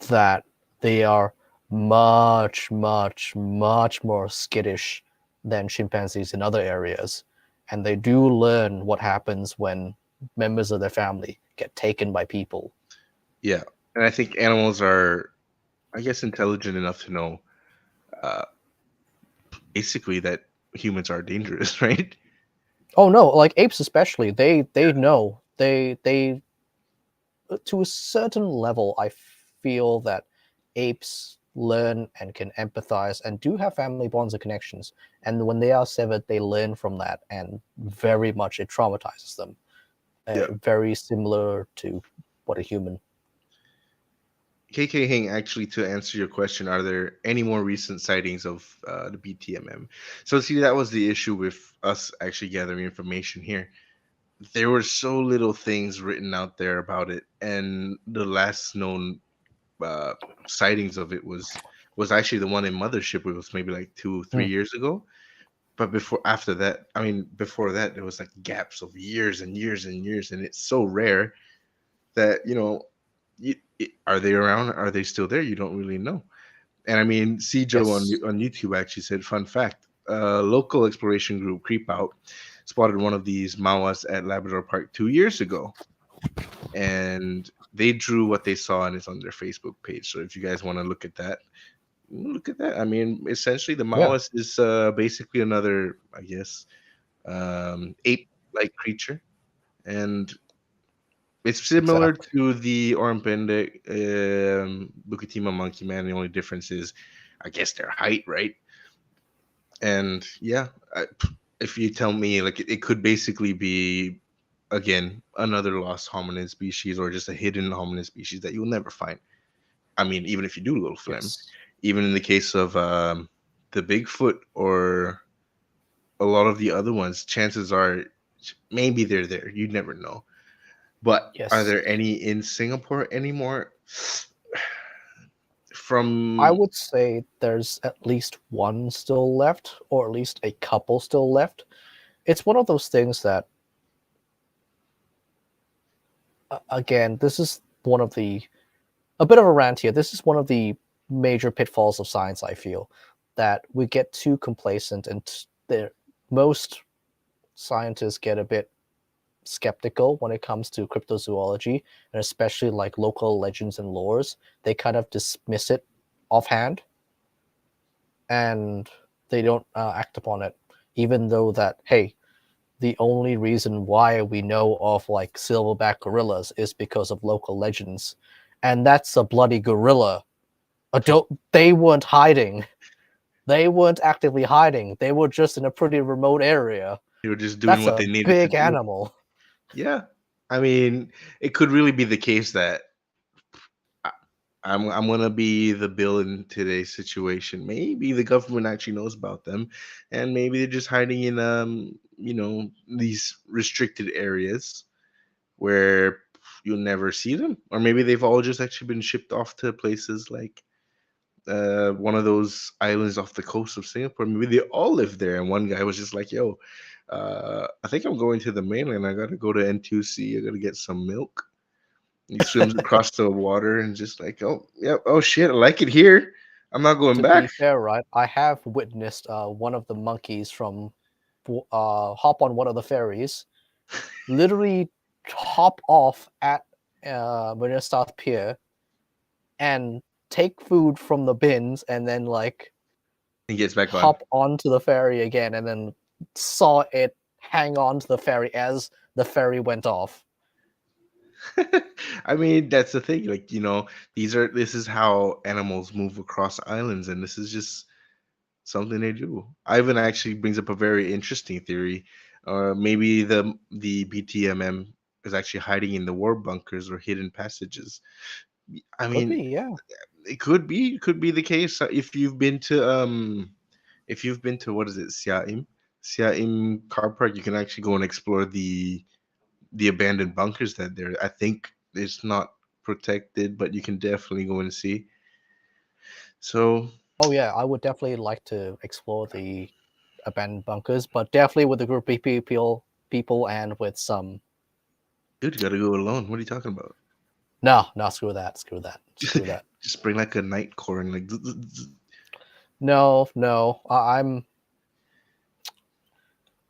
that they are much, much, much more skittish than chimpanzees in other areas, and they do learn what happens when members of their family get taken by people. yeah, and I think animals are, I guess, intelligent enough to know, uh, basically that humans are dangerous, right? Oh no, like apes especially, they know, they to a certain level, I feel that apes learn and can empathize and do have family bonds and connections. And when they are severed, they learn from that, and very much it traumatizes them. Yeah. Very similar to what a human. KK Hing, actually, to answer your question, are there any more recent sightings of the BTMM? So, see, that was the issue with us actually gathering information here. There were so little things written out there about it, and the last known uh, sightings of it was actually the one in Mothership. It was maybe like 2 3 years ago. But after that, I mean, before that, there was like gaps of years and years and years, and it's so rare that are they around? Are they still there? You don't really know. And I mean, Cjo Yes. on YouTube actually said, fun fact: local exploration group Creep Out spotted one of these Mawas at Labrador Park 2 years ago, and they drew what they saw, and it's on their Facebook page. So if you guys want to look at that, look at that. I mean, essentially, the Yeah. Mawas is basically another, I guess, ape-like creature, and it's similar Exactly. to the Pendek, Bukit Timah monkey man. The only difference is, I guess, their height, right? And yeah, if you tell me, like, it could basically be, again, another lost hominid species or just a hidden hominid species that you'll never find. I mean, even if you do look for them, Yes. even in the case of the Bigfoot or a lot of the other ones, chances are maybe they're there. You never know. But are Yes. there any in Singapore anymore? I From would say there's at least one still left, or at least a couple still left. It's one of those things that, again, this is one of the, a bit of a rant here. This is one of the major pitfalls of science, I feel, that we get too complacent, and most scientists get a bit skeptical when it comes to cryptozoology, and especially like local legends and lores. They kind of dismiss it offhand, and they don't act upon it, even though that, hey, the only reason why we know of like silverback gorillas is because of local legends, and that's a bloody gorilla. They weren't hiding. They weren't actively hiding. They were just in a pretty remote area. they were just doing That's what a they needed to big do. animal. Yeah, I mean, it could really be the case that I, I'm gonna be the bill in today's situation. Maybe the government actually knows about them, and maybe they're just hiding in these restricted areas where you'll never see them, or maybe they've all just actually been shipped off to places like one of those islands off the coast of Singapore. Maybe they all live there, and one guy was just like, "Yo, I think I'm going to the mainland. I got to go to N2C. I got to get some milk." He swims across the water and just like, "Oh, yeah, oh shit, I like it here. I'm not going To be back." fair, right, I have witnessed one of the monkeys from hop on one of the ferries, literally hop off at Marina South Pier and take food from the bins, and then like He gets back on. hop onto the ferry again, and then saw it hang on to the ferry as the ferry went off. I mean, that's the thing. Like, this is how animals move across islands, and this is just something they do. Ivan actually brings up a very interesting theory. Maybe the BTMM is actually hiding in the war bunkers or hidden passages. I Could be, mean, yeah. it could be the case. If you've been to what is it, Siaim car park, you can actually go and explore the abandoned bunkers that there. I think it's not protected, but you can definitely go and see. So, Oh yeah, I would definitely like to explore the abandoned bunkers, but definitely with a group of people and with some. dude, you gotta go alone. What are you talking about? No, no, screw that, screw that, screw that. Just bring like a night core and like. No, no, I'm.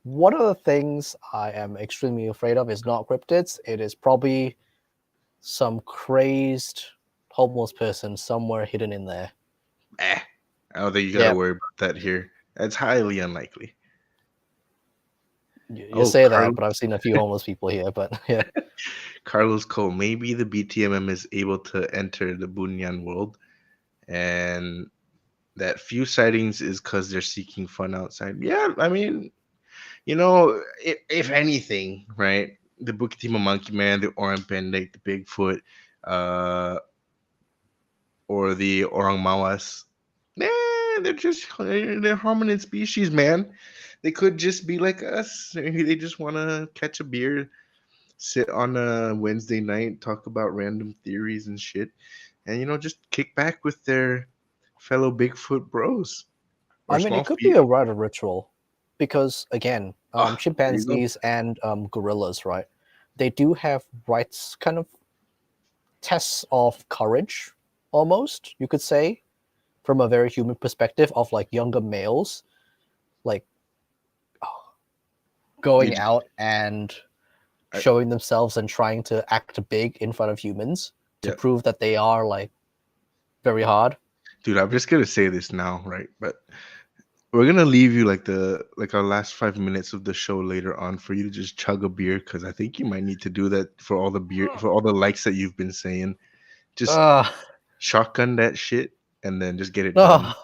One of the things I am extremely afraid of is not cryptids. It is probably some crazed homeless person somewhere hidden in there. Eh, I don't think you gotta Yeah, worry about that here. That's highly unlikely. you Oh, say that, Carlos. but I've seen a few homeless people here. But yeah, Carlos Cole, maybe the BTMM is able to enter the Bunyan world, and that few sightings is because they're seeking fun outside. Yeah, I mean, if anything, right? The Bukit Timah Monkey Man, the Orang Pendek, the Bigfoot, uh, or the Orang Mawas, they're hominid species, man. They could just be like us. They just want to catch a beer, sit on a Wednesday night, talk about random theories and shit, and just kick back with their fellow Bigfoot bros I or mean, it small could be feet. a rather ritual because, again, Oh, there you go. chimpanzees and gorillas, right? They do have rights, kind of tests of courage, almost, you could say, from a very human perspective of like younger males, like going Dude, out and I, showing themselves and trying to act big in front of humans to yeah, prove that they are like very hard. dude, I'm just gonna say this now, right? But we're gonna leave you like our last 5 minutes of the show later on for you to just chug a beer because I think you might need to do that for all the beer for all the likes that you've been saying. Just Ugh. shotgun that shit and then just get it done. Ugh.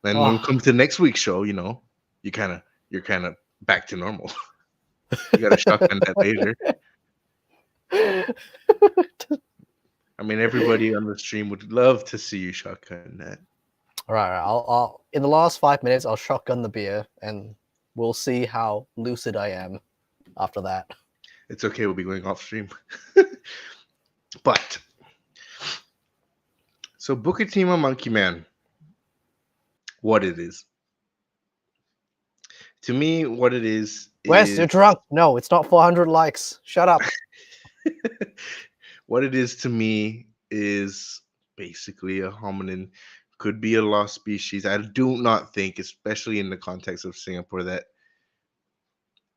Then when it Ugh. comes to next week's show, you're kind of back to normal. You got to shotgun that later. I mean, everybody on the stream would love to see you shotgun that. All right, I'll in the last 5 minutes I'll shotgun the beer and we'll see how lucid I am after that. It's okay. We'll be going off stream. But so Bukit Timah Monkey Man, what it is. To me, what it is Wes, you're drunk. No, it's not 400 likes. Shut up. what it is to me is basically a hominin, could be a lost species. I do not think, especially in the context of Singapore, that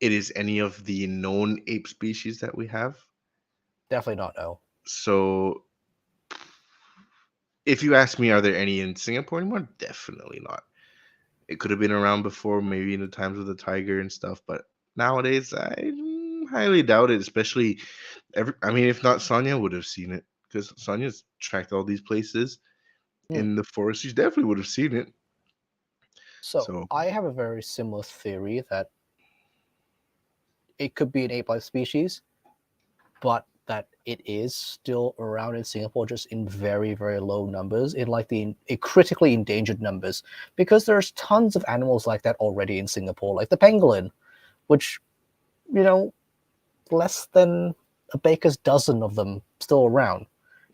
it is any of the known ape species that we have. Definitely not no. So if you ask me, are there any in Singapore anymore? Definitely not. It could have been around before, maybe in the times of the tiger and stuff, but nowadays I highly doubt it. Especially, I mean, if not, Sonia would have seen it because Sonia's tracked all these places in the forest. She definitely would have seen it. So So I have a very similar theory that it could be an ape-like species, but that it is still around in Singapore, just in very, very low numbers, in like the critically endangered numbers, because there's tons of animals like that already in Singapore, like the pangolin, which, less than a baker's dozen of them still around.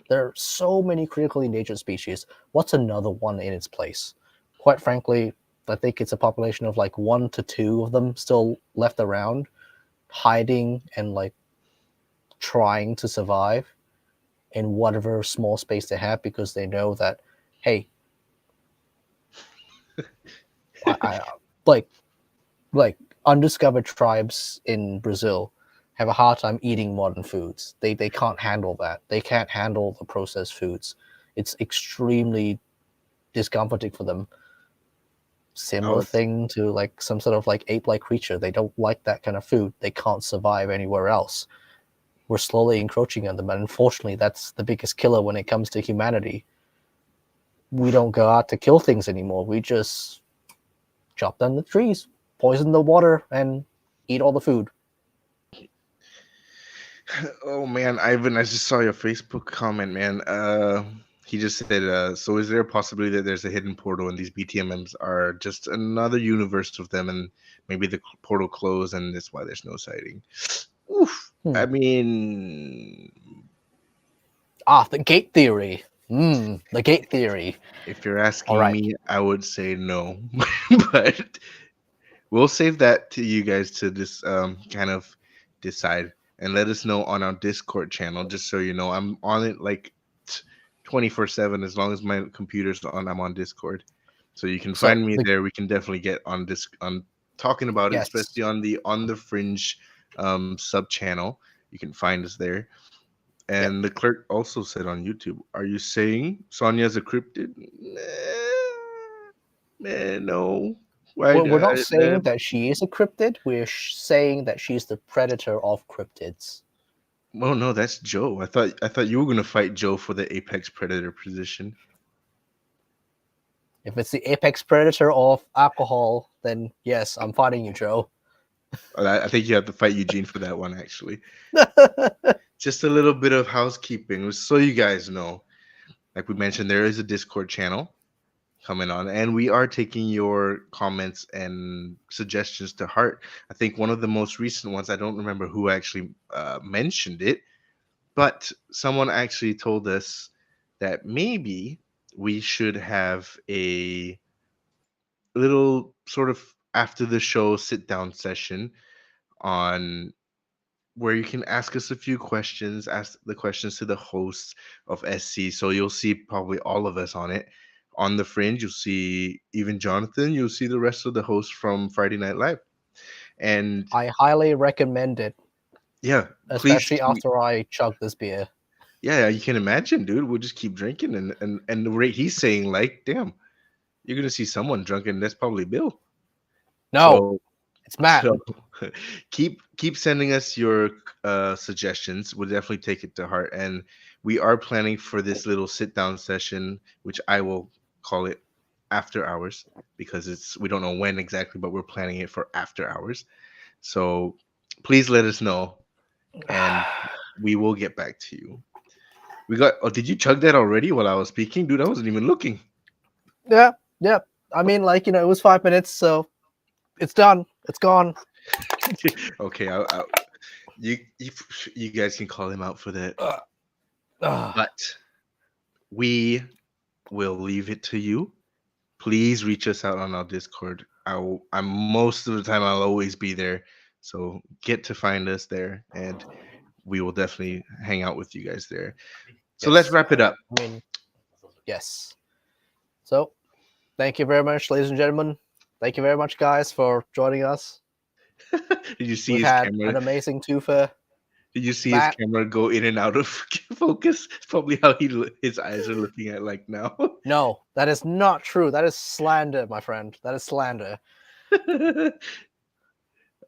There are so many critically endangered species. What's another one in its place? Quite frankly, I think it's a population of like 1 to 2 of them still left around, hiding and like trying to survive in whatever small space they have because they know that, hey, I like undiscovered tribes in Brazil have a hard time eating modern foods. They can't handle that. They can't handle the processed foods. It's extremely discomforting for them. Similar thing to like some sort of like ape-like creature. They don't like that kind of food. They can't survive anywhere else. We're slowly encroaching on them, and unfortunately, that's the biggest killer when it comes to humanity. We don't go out to kill things anymore. We just chop down the trees, poison the water, and eat all the food. oh man, Ivan, I just saw your Facebook comment, man. He just said, so is there a possibility that there's a hidden portal and these BTMMs are just another universe of them and maybe the portal closed and that's why there's no sighting? Oof. I mean, the gate theory. The gate theory. if you're asking right. me, I would say no. But we'll save that to you guys to just kind of decide and let us know on our Discord channel. Just so you know, I'm on it like 24/7. As long as my computer's on, I'm on Discord, so you can find me there. We can definitely get on this on talking about it, especially on the On The Fringe sub channel. You can find us there. And the clerk also said on YouTube, "Are you saying Sonia's a cryptid?" No. We're not saying that she is a cryptid. We're saying that she's the predator of cryptids. Oh no, that's Joe. I thought you were gonna fight Joe for the apex predator position. If it's the apex predator of alcohol, then yes, I'm fighting you, Joe. I think you have to fight Eugene for that one, actually. Just a little bit of housekeeping, so you guys know. Like we mentioned, there is a Discord channel coming on, and we are taking your comments and suggestions to heart. I think one of the most recent ones, I don't remember who actually mentioned it, but someone actually told us that maybe we should have a little sort of after the show sit down session on where you can ask us a few questions, ask the questions to the hosts of SC. So you'll see probably all of us on it. On the Fringe, you'll see even Jonathan, you'll see the rest of the hosts from Friday Night Live. And I highly recommend it, yeah, especially please, after I chug this beer. yeah, you can imagine, dude. We'll just keep drinking, and the rate he's saying, like, damn, you're gonna see someone drunk, and that's probably Bill. No, it's Matt. So keep sending us your suggestions. We'll definitely take it to heart, and we are planning for this little sit down session, which I will call it after hours because we don't know when exactly, but we're planning it for after hours. So please let us know, and we will get back to you. We got. Oh, did you chug that already while I was speaking, dude? I wasn't even looking. Yeah. I mean, like, it was 5 minutes, so it's done. It's gone. Okay, you guys can call him out for that. Ugh. But we will leave it to you. Please reach us out on our Discord. I'm most of the time I'll always be there, so get to find us there, and we will definitely hang out with you guys there. So let's Yes. wrap it up. I mean, yes. So, thank you very much, ladies and gentlemen. Thank you very much, guys, for joining us. Did you see We've his had camera? an amazing twofer. Did you see Matt- his camera go in and out of focus? It's probably how his eyes are looking at like now. No, that is not true. That is slander, my friend. That is slander. All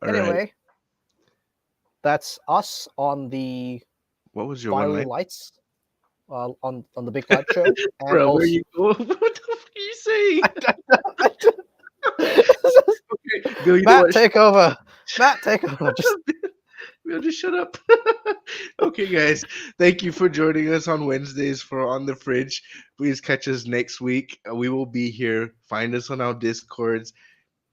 Anyway, right. that's us on the What was your one fiery line? lights on the big light show. And Bro, also, where you go? What the fuck are you saying? Okay, Bill, you know Matt, what? take over. Matt, take over. Just Bill, just shut up. Okay, guys. Thank you for joining us on Wednesdays for On the Fringe. Please catch us next week. We will be here. Find us on our Discords.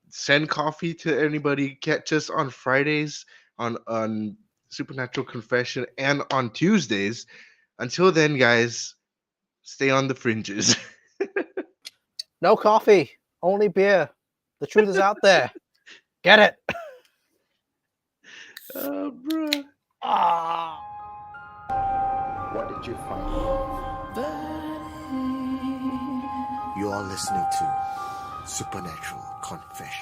Send coffee to anybody. Catch us on Fridays on Supernatural Confession and on Tuesdays. Until then, guys, stay on the fringes. no coffee, only beer. The truth is out there. Get it? Oh, bruh. Ah. What did you find? You are listening to Supernatural Confessions.